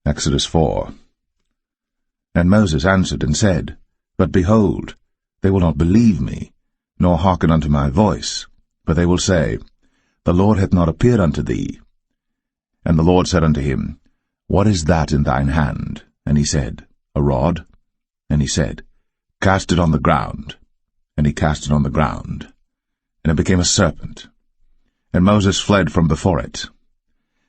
Exodus 4. And Moses answered and said, But behold, they will not believe me, nor hearken unto my voice, for they will say, The Lord hath not appeared unto thee. And the Lord said unto him, What is that in thine hand? And he said, A rod. And he said, Cast it on the ground. And he cast it on the ground, and it became a serpent. And Moses fled from before it.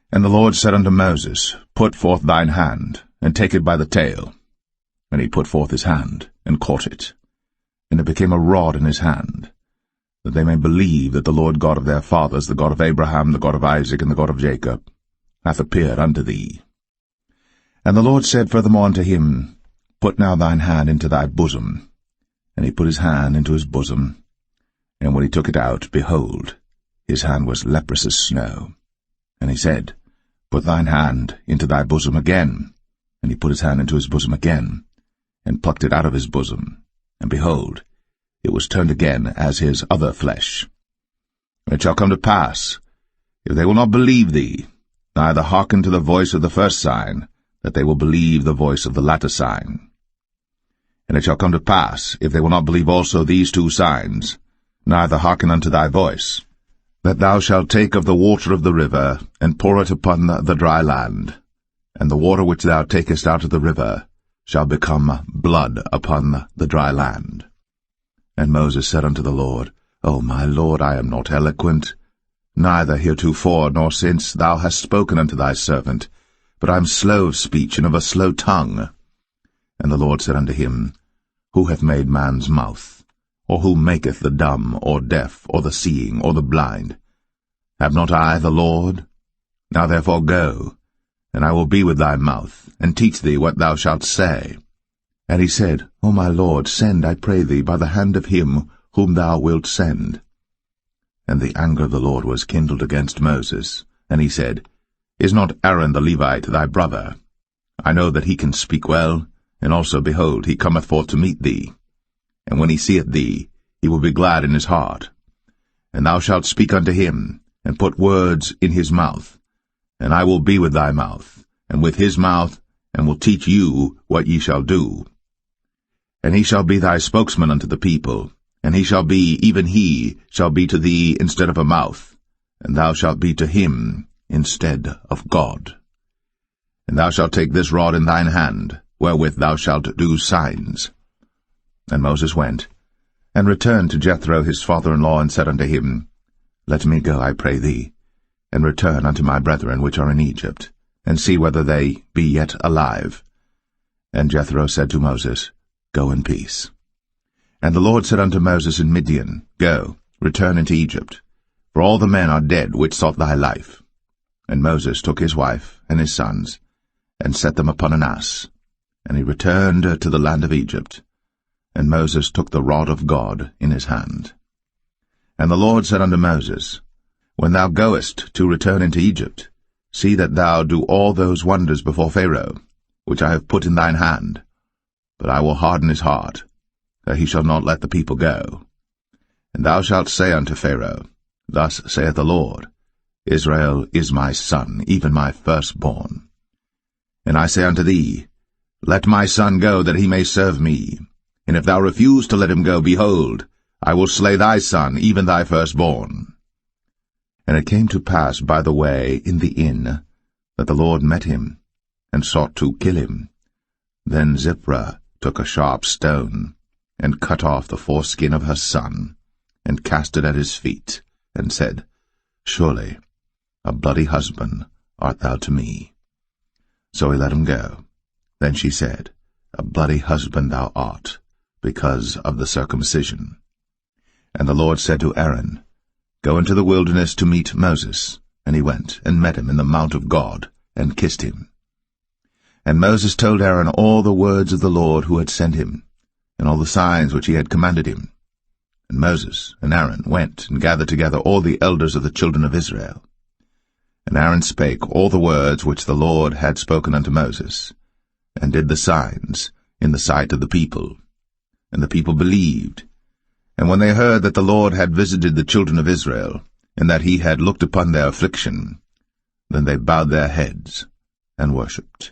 And the Lord said unto Moses, Put forth thine hand, and take it by the tail. And he put forth his hand, and caught it. And it became a rod in his hand, that they may believe that the Lord God of their fathers, the God of Abraham, the God of Isaac, and the God of Jacob, hath appeared unto thee. And the Lord said furthermore unto him, Put now thine hand into thy bosom. And he put his hand into his bosom, and when he took it out, behold, his hand was leprous as snow. And he said, Put thine hand into thy bosom again. And he put his hand into his bosom again, and plucked it out of his bosom. And behold, it was turned again as his other flesh. And it shall come to pass, if they will not believe thee, neither hearken to the voice of the first sign, that they will believe the voice of the latter sign. And it shall come to pass, if they will not believe also these two signs, neither hearken unto thy voice, that thou shalt take of the water of the river, and pour it upon the dry land, and the water which thou takest out of the river shall become blood upon the dry land. And Moses said unto the Lord, O my Lord, I am not eloquent, neither heretofore nor since thou hast spoken unto thy servant, but I am slow of speech and of a slow tongue. And the Lord said unto him, Who hath made man's mouth? Or who maketh the dumb, or deaf, or the seeing, or the blind? Have not I the Lord? Now therefore go, and I will be with thy mouth, and teach thee what thou shalt say. And he said, O my Lord, send, I pray thee, by the hand of him whom thou wilt send. And the anger of the Lord was kindled against Moses, and he said, Is not Aaron the Levite thy brother? I know that he can speak well, and also, behold, he cometh forth to meet thee. And when he seeth thee, he will be glad in his heart. And thou shalt speak unto him, and put words in his mouth. And I will be with thy mouth, and with his mouth, and will teach you what ye shall do. And he shall be thy spokesman unto the people, and he shall be, even he, shall be to thee instead of a mouth, and thou shalt be to him instead of God. And thou shalt take this rod in thine hand, wherewith thou shalt do signs. And Moses went, and returned to Jethro his father-in-law, and said unto him, Let me go, I pray thee, and return unto my brethren which are in Egypt, and see whether they be yet alive. And Jethro said to Moses, Go in peace. And the Lord said unto Moses in Midian, Go, return into Egypt, for all the men are dead which sought thy life. And Moses took his wife and his sons, and set them upon an ass, and he returned to the land of Egypt. And Moses took the rod of God in his hand. And the Lord said unto Moses, When thou goest to return into Egypt, see that thou do all those wonders before Pharaoh, which I have put in thine hand. But I will harden his heart, that he shall not let the people go. And thou shalt say unto Pharaoh, Thus saith the Lord, Israel is my son, even my firstborn. And I say unto thee, Let my son go, that he may serve me. And if thou refuse to let him go, behold, I will slay thy son, even thy firstborn. And it came to pass by the way in the inn, that the Lord met him, and sought to kill him. Then Zipporah took a sharp stone, and cut off the foreskin of her son, and cast it at his feet, and said, Surely a bloody husband art thou to me. So he let him go. Then she said, A bloody husband thou art, because of the circumcision. And the Lord said to Aaron, Go into the wilderness to meet Moses. And he went, and met him in the mount of God, and kissed him. And Moses told Aaron all the words of the Lord who had sent him, and all the signs which he had commanded him. And Moses and Aaron went and gathered together all the elders of the children of Israel. And Aaron spake all the words which the Lord had spoken unto Moses, and did the signs in the sight of the people. And the people believed. And when they heard that the Lord had visited the children of Israel, and that he had looked upon their affliction, then they bowed their heads and worshipped.